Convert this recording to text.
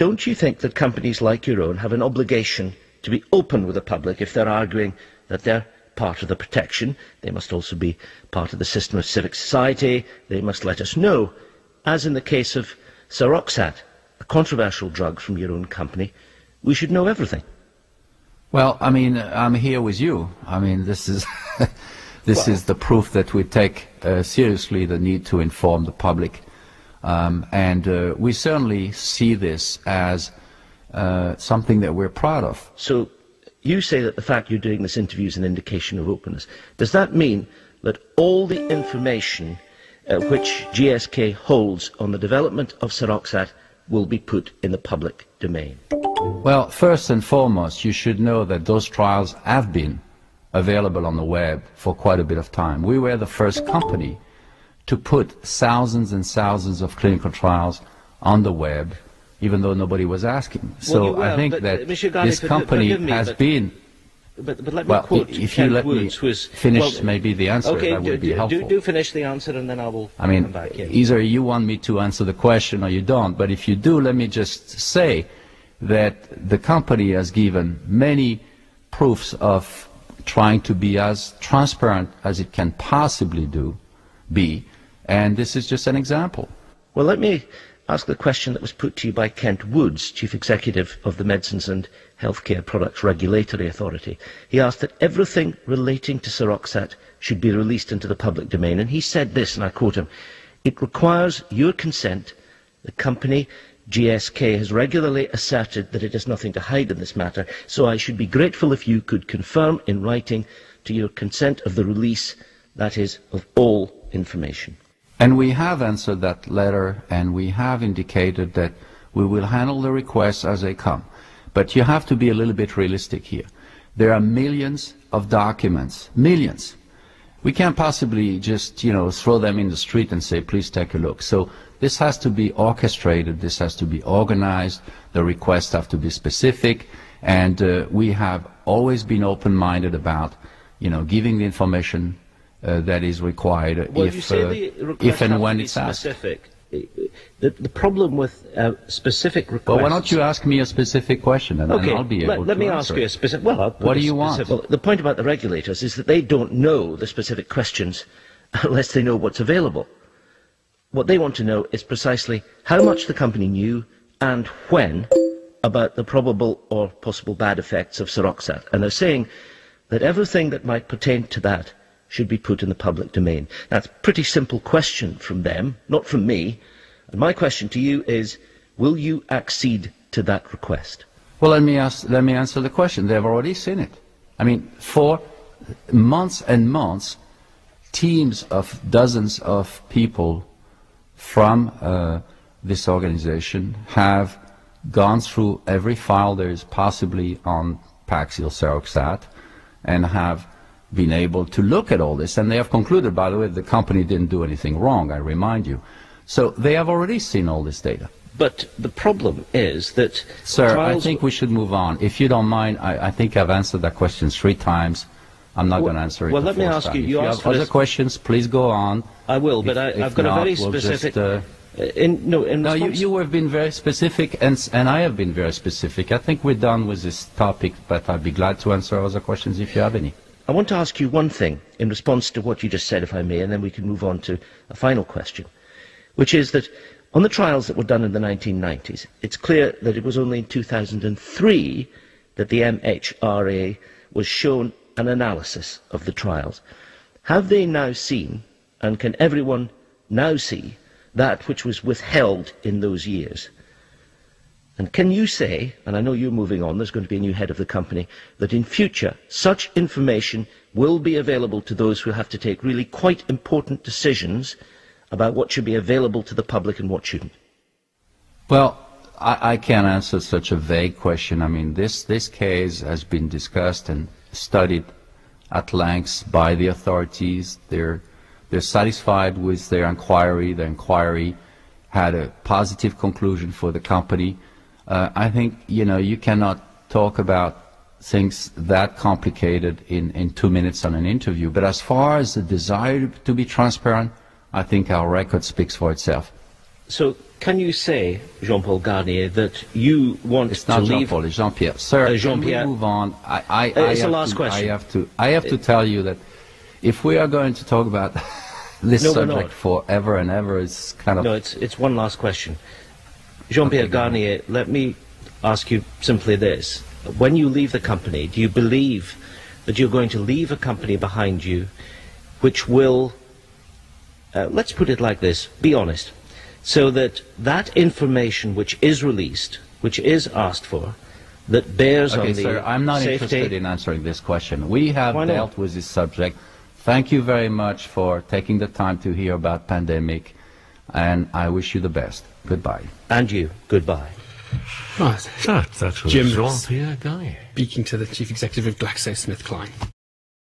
don't you think that companies like your own have an obligation to be open with the public if they're arguing that they're part of the protection? They must also be part of the system of civic society. They must let us know, as in the case of Seroxat, a controversial drug from your own company. We should know everything. Well, I mean, I'm here with you. I mean, this is this is the proof that we take seriously the need to inform the public, and we certainly see this as something that we're proud of. So you say that the fact you're doing this interview is an indication of openness. Does that mean that all the information which GSK holds on the development of Seroxat will be put in the public domain? Well, first and foremost, you should know that those trials have been available on the web for quite a bit of time. We were the first company to put thousands and thousands of clinical trials on the web, even though nobody was asking. So I think that this company has been... But let me quote if you let me finish maybe the answer, okay, that would be helpful. Do finish the answer and then I will come back. Yeah. Either you want me to answer the question or you don't, but if you do, let me just say that the company has given many proofs of trying to be as transparent as it can possibly be, and this is just an example. Well, let me ask the question that was put to you by Kent Woods, Chief Executive of the Medicines and Healthcare Products Regulatory Authority. He asked that everything relating to Seroxat should be released into the public domain, and he said this, and I quote him, "It requires your consent. The company, GSK, has regularly asserted that it has nothing to hide in this matter, so I should be grateful if you could confirm in writing to your consent of the release, that is, of all information." And we have answered that letter, and we have indicated that we will handle the requests as they come. But you have to be a little bit realistic here. There are millions of documents, millions. We can't possibly just, throw them in the street and say, please take a look. So this has to be orchestrated, this has to be organized, the requests have to be specific, and we have always been open-minded about, giving the information that is required if and when it's asked. The problem with specific requests... Well, why don't you ask me a specific question, and then I'll be able to answer. Let me ask you a specific... Well, what do you want? Well, the point about the regulators is that they don't know the specific questions unless they know what's available. What they want to know is precisely how much the company knew and when about the probable or possible bad effects of Seroxat. And they're saying that everything that might pertain to that should be put in the public domain. That's a pretty simple question from them, not from me. And my question to you is, will you accede to that request? Well, let me answer the question. They've already seen it. I mean, for months and months, teams of dozens of people from this organization have gone through every file there is possibly on Paxil Seroxat and have been able to look at all this, and they have concluded, by the way, the company didn't do anything wrong, I remind you. So they have already seen all this data. But the problem is that... Sir, I think we should move on. If you don't mind, I think I've answered that question 3 times. I'm not going to answer it. Well, let me ask you... If you have other questions, please go on. I will, but I've got a very specific... You have been very specific, and I have been very specific. I think we're done with this topic, but I'd be glad to answer other questions if you have any. I want to ask you one thing in response to what you just said, if I may, and then we can move on to a final question, which is that on the trials that were done in the 1990s, it's clear that it was only in 2003 that the MHRA was shown an analysis of the trials. Have they now seen, and can everyone now see, that which was withheld in those years? And can you say, and I know you're moving on, there's going to be a new head of the company, that in future such information will be available to those who have to take really quite important decisions about what should be available to the public and what shouldn't? Well, I can't answer such a vague question. I mean, this case has been discussed and studied at length by the authorities. They're satisfied with their inquiry. The inquiry had a positive conclusion for the company. I think, you cannot talk about things that complicated in 2 minutes on an interview. But as far as the desire to be transparent, I think our record speaks for itself. So can you say, Jean-Paul Garnier, that you want It's to not leave... Jean-Paul, it's Jean-Pierre. Sir, Jean-Pierre. can we move on? It's the last question. I have to tell you that if we are going to talk about this No, we're not. subject forever and ever, it's kind of... No, it's one last question. Jean-Pierre Garnier, let me ask you simply this. When you leave the company, do you believe that you're going to leave a company behind you which will, let's put it like this, be honest, so that that information which is released, which is asked for, that bears on the sir, I'm not safety... interested in answering this question. We have Why not? dealt with this subject. Thank you very much for taking the time to hear about pandemic, and I wish you the best. Goodbye. And you, goodbye. Right. That was Jim Jean-Pierre Garnier. Speaking to the Chief Executive of GlaxoSmithKline.